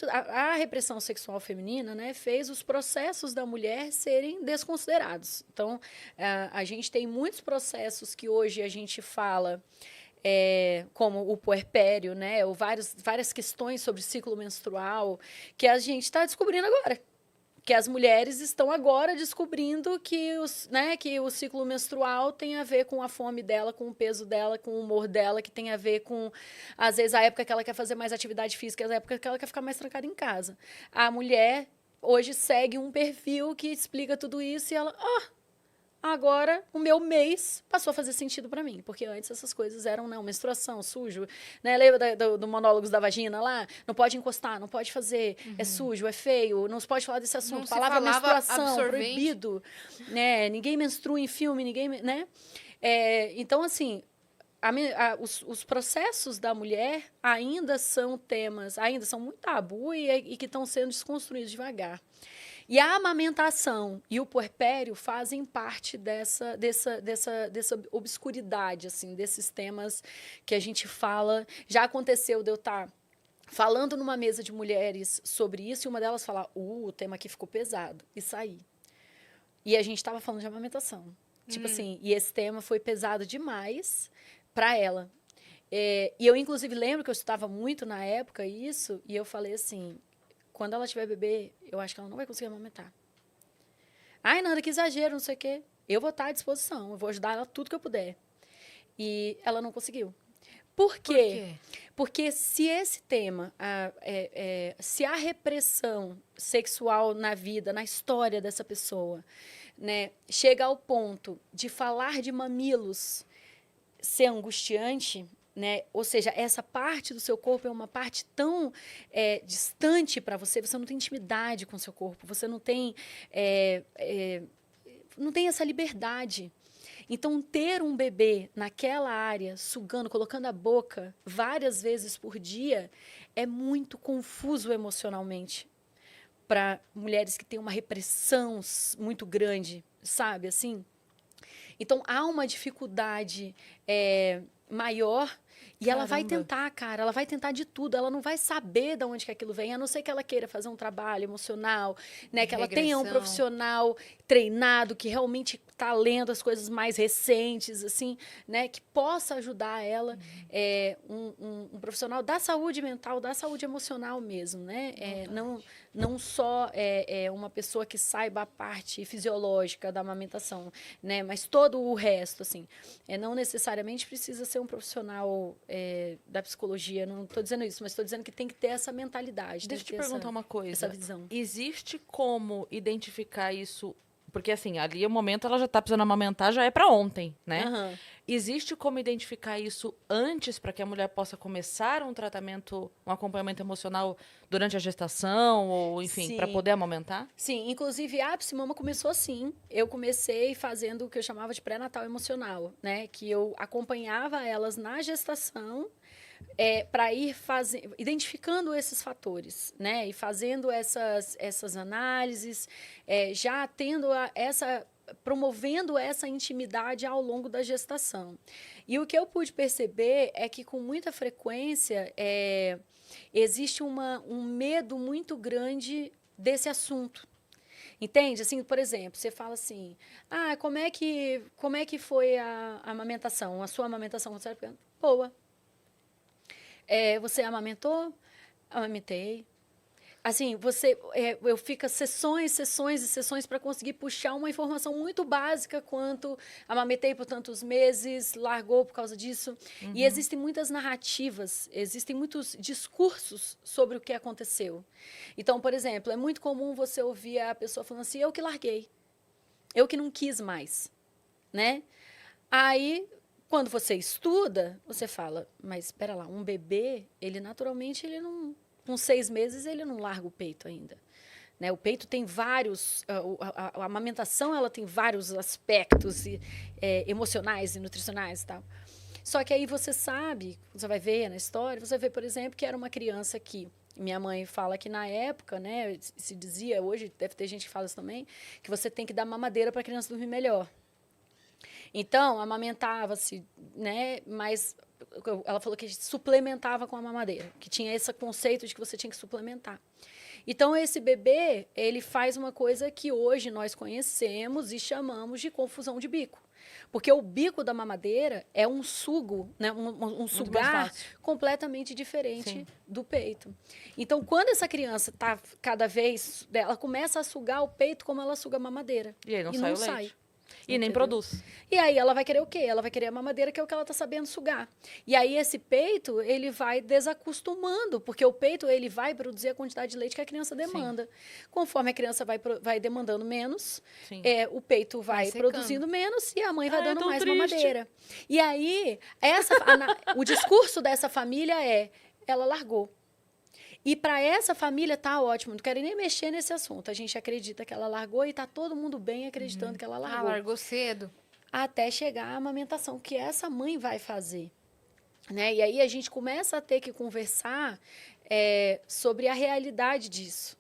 a repressão sexual feminina, né, fez os processos da mulher serem desconsiderados. Então, a gente tem muitos processos que hoje a gente fala, como o puerpério, né, ou várias questões sobre ciclo menstrual, que a gente está descobrindo agora. Que as mulheres estão agora descobrindo que o ciclo menstrual tem a ver com a fome dela, com o peso dela, com o humor dela, que tem a ver com, às vezes, a época que ela quer fazer mais atividade física, a época que ela quer ficar mais trancada em casa. A mulher hoje segue um perfil que explica tudo isso e ela, agora o meu mês passou a fazer sentido para mim, porque antes essas coisas eram, né, menstruação, sujo, né? Lembra do monólogos da vagina lá? Não pode encostar, não pode fazer, é sujo, é feio, não se pode falar desse assunto. Não se Palavra falava menstruação, absorvente. proibido, né? Ninguém menstrua em filme, né? Então, assim, os processos da mulher ainda são temas, ainda são muito tabu e que estão sendo desconstruídos devagar. E a amamentação e o puerpério fazem parte dessa obscuridade, assim, desses temas que a gente fala. Já aconteceu de eu estar falando numa mesa de mulheres sobre isso e uma delas falar, o tema aqui ficou pesado, e sair. E a gente estava falando de amamentação. Tipo assim, e esse tema foi pesado demais para ela. E eu, inclusive, lembro que eu estudava muito na época isso, e eu falei assim, quando ela tiver bebê, eu acho que ela não vai conseguir amamentar. Ai, Nanda, que exagero, não sei o quê. Eu vou estar à disposição, eu vou ajudar ela tudo que eu puder. E ela não conseguiu. Por quê? Por quê? Porque se esse tema, se a repressão sexual na vida, na história dessa pessoa, né, chega ao ponto de falar de mamilos ser angustiante, né? Ou seja, essa parte do seu corpo é uma parte tão distante para você, você não tem intimidade com o seu corpo, você não tem, não tem essa liberdade. Então, ter um bebê naquela área, sugando, colocando a boca várias vezes por dia, é muito confuso emocionalmente para mulheres que têm uma repressão muito grande, sabe, assim? Então, há uma dificuldade maior e ela vai Caramba. tentar, cara, ela vai tentar de tudo, ela não vai saber de onde que aquilo vem, a não ser que ela queira fazer um trabalho emocional, né, que ela tenha um Regressão. profissional treinado, que realmente está lendo as coisas mais recentes, assim, né, que possa ajudar ela, um profissional da saúde mental, da saúde emocional mesmo, né, não só uma pessoa que saiba a parte fisiológica da amamentação, né, mas todo o resto, assim, não necessariamente precisa ser um profissional da psicologia, não estou dizendo isso, mas estou dizendo que tem que ter essa mentalidade. Deixa eu te tem que ter perguntar uma coisa. essa visão. Existe como identificar isso? Porque, assim, ali o momento ela já tá precisando amamentar, já é para ontem, né? Uhum. Existe como identificar isso antes para que a mulher possa começar um tratamento, um acompanhamento emocional durante a gestação, ou, enfim, para Sim. poder amamentar? Sim, inclusive a Psimama começou assim. Eu comecei fazendo o que eu chamava de pré-natal emocional, né? Que eu acompanhava elas na gestação para ir identificando esses fatores, né? E fazendo essas análises, já tendo promovendo essa intimidade ao longo da gestação. E o que eu pude perceber é que, com muita frequência, existe um medo muito grande desse assunto. Entende? Assim, por exemplo, você fala assim, como é que foi a amamentação, a sua amamentação? Você vai boa. Você amamentou? Amamentei. Assim, eu fico sessões e sessões para conseguir puxar uma informação muito básica quanto amamentei por tantos meses, largou por causa disso. E existem muitas narrativas, existem muitos discursos sobre o que aconteceu. Então, por exemplo, é muito comum você ouvir a pessoa falando assim, eu que larguei, eu que não quis mais, né? Aí, quando você estuda, você fala, mas espera lá, um bebê, ele naturalmente, ele não, com 6 meses, ele não larga o peito ainda. Né? O peito tem vários, a amamentação ela tem vários aspectos emocionais e nutricionais e tal. Só que aí você sabe, você vai ver na história, você vê, por exemplo, que era uma criança que minha mãe fala que na época, né, se dizia, hoje deve ter gente que fala isso também, que você tem que dar mamadeira para a criança dormir melhor. Então, amamentava-se, né, mas ela falou que suplementava com a mamadeira, que tinha esse conceito de que você tinha que suplementar. Então, esse bebê, ele faz uma coisa que hoje nós conhecemos e chamamos de confusão de bico. Porque o bico da mamadeira é um sugo, né? um sugar completamente diferente Sim. do peito. Então, quando essa criança está cada vez... Ela começa a sugar o peito como ela suga a mamadeira. E aí não sai o leite. E nem Entendeu? produz. E aí ela vai querer o quê? Ela vai querer a mamadeira, que é o que ela está sabendo sugar. E aí esse peito, ele vai desacostumando, porque o peito, ele vai produzir a quantidade de leite que a criança demanda. Sim. Conforme a criança vai demandando menos, o peito vai produzindo menos e a mãe vai dando mais mamadeira. E aí, o discurso dessa família ela largou. E para essa família tá ótimo, não quero nem mexer nesse assunto. A gente acredita que ela largou e tá todo mundo bem acreditando que ela largou. Ah, largou cedo. Até chegar a amamentação, que essa mãe vai fazer. Né? E aí a gente começa a ter que conversar sobre a realidade disso.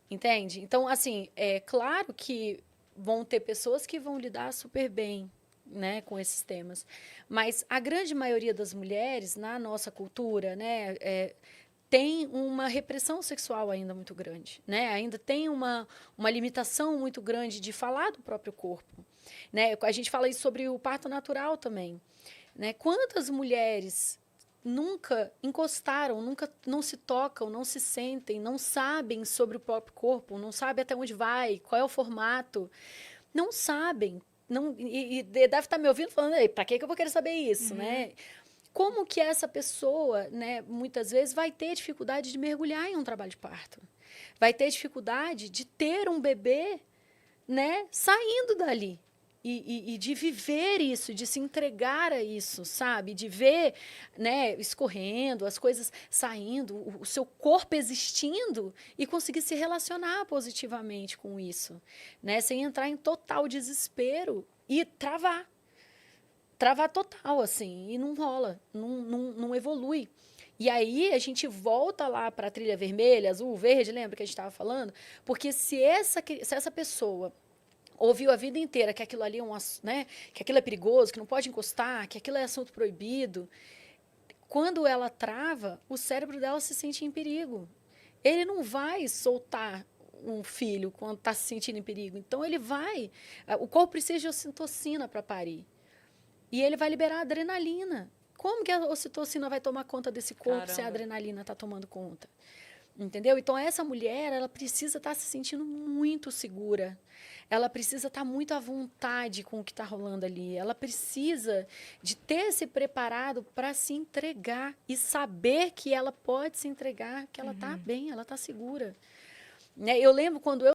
Entende? Então, assim, é claro que vão ter pessoas que vão lidar super bem, né, com esses temas. Mas a grande maioria das mulheres, na nossa cultura, né, tem uma repressão sexual ainda muito grande, né? Ainda tem uma limitação muito grande de falar do próprio corpo, né? A gente fala isso sobre o parto natural também, né? Quantas mulheres nunca encostaram, não se tocam, não se sentem, não sabem sobre o próprio corpo, não sabem até onde vai, qual é o formato, não sabem, e deve estar me ouvindo falando, para que eu vou querer saber isso, né? Como que essa pessoa, né, muitas vezes, vai ter dificuldade de mergulhar em um trabalho de parto? Vai ter dificuldade de ter um bebê, né, saindo dali. E de viver isso, de se entregar a isso, sabe? De ver, né, escorrendo, as coisas saindo, o seu corpo existindo e conseguir se relacionar positivamente com isso, né? Sem entrar em total desespero e travar total, assim, e não rola, não evolui. E aí a gente volta lá para a trilha vermelha, azul, verde, lembra que a gente estava falando? Porque se essa pessoa ouviu a vida inteira que aquilo ali né, que aquilo é perigoso, que não pode encostar, que aquilo é assunto proibido, quando ela trava, o cérebro dela se sente em perigo. Ele não vai soltar um filho quando está se sentindo em perigo. Então o corpo precisa de ocitocina para parir. E ele vai liberar adrenalina. Como que a ocitocina vai tomar conta desse corpo se a adrenalina está tomando conta? Entendeu? Então, essa mulher, ela precisa estar se sentindo muito segura. Ela precisa estar muito à vontade com o que está rolando ali. Ela precisa de ter se preparado para se entregar e saber que ela pode se entregar, que ela está bem, ela está segura. Né? Eu lembro quando eu